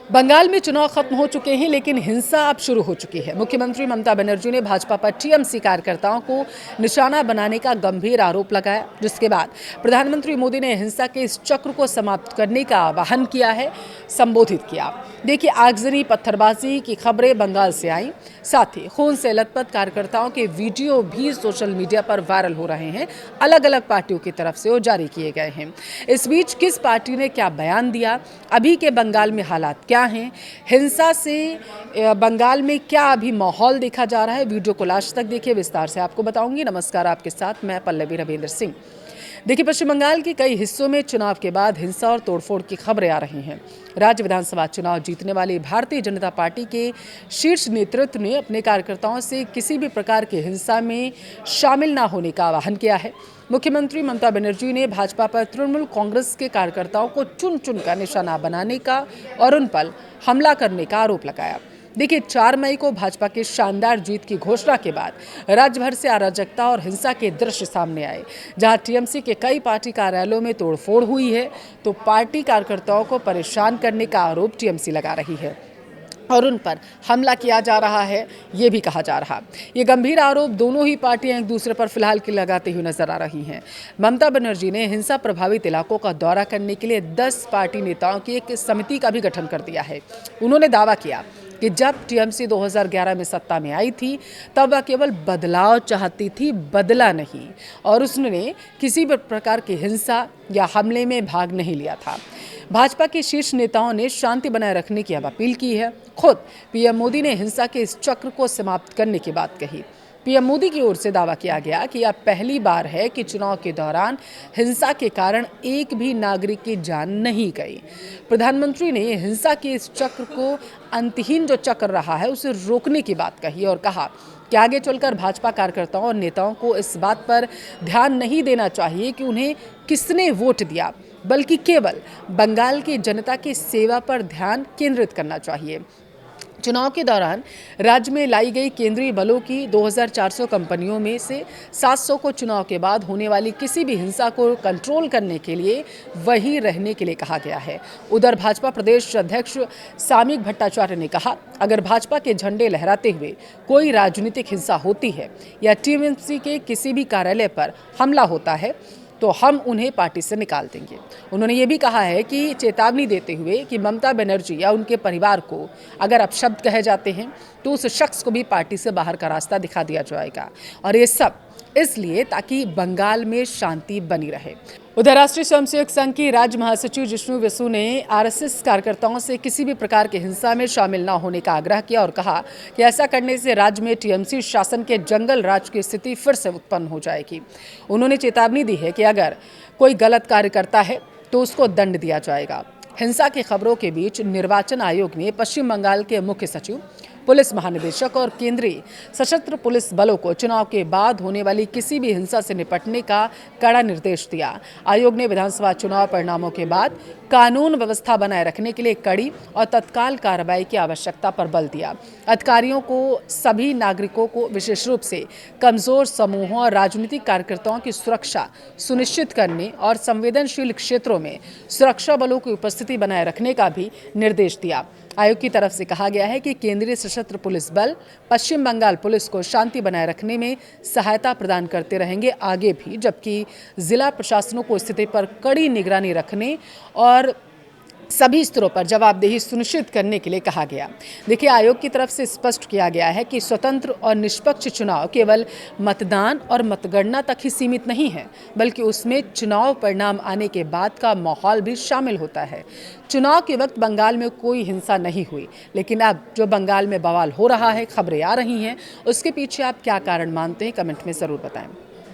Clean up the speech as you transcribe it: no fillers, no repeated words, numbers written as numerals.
बंगाल में चुनाव खत्म हो चुके हैं, लेकिन हिंसा अब शुरू हो चुकी है। मुख्यमंत्री ममता बनर्जी ने भाजपा पर टीएमसी कार्यकर्ताओं को निशाना बनाने का गंभीर आरोप लगाया, जिसके बाद प्रधानमंत्री मोदी ने हिंसा के इस चक्र को समाप्त करने का आह्वान किया है, संबोधित किया। देखिए, आगजनी, पत्थरबाजी की खबरें बंगाल से आई, साथ ही खून से लथपथ कार्यकर्ताओं के वीडियो भी सोशल मीडिया पर वायरल हो रहे हैं। अलग अलग पार्टियों की तरफ से वो जारी किए गए हैं। इस बीच किस पार्टी ने क्या बयान दिया, अभी के बंगाल में हालात क्या हैं, हिंसा से बंगाल में क्या अभी माहौल देखा जा रहा है, वीडियो को लास्ट तक देखिए, विस्तार से आपको बताऊंगी। नमस्कार, आपके साथ मैं पल्लवी रविंद्र सिंह। देखिए, पश्चिम बंगाल के कई हिस्सों में चुनाव के बाद हिंसा और तोड़फोड़ की खबरें आ रही हैं। राज्य विधानसभा चुनाव जीतने वाली भारतीय जनता पार्टी के शीर्ष नेतृत्व ने अपने कार्यकर्ताओं से किसी भी प्रकार की हिंसा में शामिल न होने का आह्वान किया है। मुख्यमंत्री ममता बनर्जी ने भाजपा पर तृणमूल कांग्रेस के कार्यकर्ताओं को चुन चुन कर निशाना बनाने का और उन पर हमला करने का आरोप लगाया। देखिए, 4 मई को भाजपा की शानदार जीत की घोषणा के बाद राज्य भर से अराजकता और हिंसा के दृश्य सामने आए। जहां टीएमसी के कई पार्टी कार्यालयों में तोड़फोड़ हुई है, तो पार्टी कार्यकर्ताओं को परेशान करने का आरोप टीएमसी लगा रही है और उन पर हमला किया जा रहा है, ये भी कहा जा रहा। ये गंभीर आरोप दोनों ही पार्टियां एक दूसरे पर फिलहाल की लगाते हुए नजर आ रही हैं। ममता बनर्जी ने हिंसा प्रभावित इलाकों का दौरा करने के लिए 10 पार्टी नेताओं की एक समिति का भी गठन कर दिया है। उन्होंने दावा किया कि जब टीएमसी 2011 में सत्ता में आई थी, तब वह केवल बदलाव चाहती थी, बदला नहीं, और उसने किसी भी प्रकार की हिंसा या हमले में भाग नहीं लिया था। भाजपा के शीर्ष नेताओं ने शांति बनाए रखने की अब अपील की है। खुद पीएम मोदी ने हिंसा के इस चक्र को समाप्त करने की बात कही। पीएम मोदी की ओर से दावा किया गया कि यह पहली बार है कि चुनाव के दौरान हिंसा के कारण एक भी नागरिक की जान नहीं गई। प्रधानमंत्री ने हिंसा के इस चक्र को, अंतहीन जो चक्र रहा है, उसे रोकने की बात कही और कहा कि आगे चलकर भाजपा कार्यकर्ताओं और नेताओं को इस बात पर ध्यान नहीं देना चाहिए कि उन्हें किसने वोट दिया, बल्कि केवल बंगाल की जनता की सेवा पर ध्यान केंद्रित करना चाहिए। चुनाव के दौरान राज्य में लाई गई केंद्रीय बलों की 2400 कंपनियों में से 700 को चुनाव के बाद होने वाली किसी भी हिंसा को कंट्रोल करने के लिए वहीं रहने के लिए कहा गया है। उधर भाजपा प्रदेश अध्यक्ष सामिक भट्टाचार्य ने कहा, अगर भाजपा के झंडे लहराते हुए कोई राजनीतिक हिंसा होती है या टीएमसी के किसी भी कार्यालय पर हमला होता है, तो हम उन्हें पार्टी से निकाल देंगे। उन्होंने ये भी कहा है कि चेतावनी देते हुए कि ममता बनर्जी या उनके परिवार को अगर अपशब्द कहे जाते हैं, तो उस शख्स को भी पार्टी से बाहर का रास्ता दिखा दिया जाएगा, और ये सब इसलिए ताकि बंगाल में शांति बनी रहे। उधर राष्ट्रीय स्वयंसेवक संघ की राज्य महासचिव जिष्णु बसु ने आरएसएस कार्यकर्ताओं से किसी भी प्रकार की हिंसा में शामिल न होने का आग्रह किया और कहा कि ऐसा करने से राज्य में टीएमसी शासन के जंगल राज की स्थिति फिर से उत्पन्न हो जाएगी। उन्होंने चेतावनी दी है कि अगर कोई गलत कार्य करता है तो उसको दंड दिया जाएगा। हिंसा की खबरों के बीच निर्वाचन आयोग ने पश्चिम बंगाल के मुख्य सचिव, पुलिस महानिदेशक और केंद्रीय सशस्त्र पुलिस बलों को चुनाव के बाद होने वाली किसी भी हिंसा से निपटने का कड़ा निर्देश दिया। आयोग ने विधानसभा चुनाव परिणामों के बाद कानून व्यवस्था बनाए रखने के लिए कड़ी और तत्काल कार्रवाई की आवश्यकता पर बल दिया। अधिकारियों को सभी नागरिकों को, विशेष रूप से कमजोर समूहों और राजनीतिक कार्यकर्ताओं की सुरक्षा सुनिश्चित करने और संवेदनशील क्षेत्रों में सुरक्षा बलों की उपस्थिति बनाए रखने का भी निर्देश दिया। आयोग की तरफ से कहा गया है कि केंद्रीय सशस्त्र पुलिस बल पश्चिम बंगाल पुलिस को शांति बनाए रखने में सहायता प्रदान करते रहेंगे आगे भी, जबकि जिला प्रशासनों को स्थिति पर कड़ी निगरानी रखने और सभी स्तरों पर जवाबदेही सुनिश्चित करने के लिए कहा गया। देखिए, आयोग की तरफ से स्पष्ट किया गया है कि स्वतंत्र और निष्पक्ष चुनाव केवल मतदान और मतगणना तक ही सीमित नहीं है, बल्कि उसमें चुनाव परिणाम आने के बाद का माहौल भी शामिल होता है। चुनाव के वक्त बंगाल में कोई हिंसा नहीं हुई, लेकिन अब जो बंगाल में बवाल हो रहा है, खबरें आ रही हैं, उसके पीछे आप क्या कारण मानते हैं, कमेंट में ज़रूर बताएं।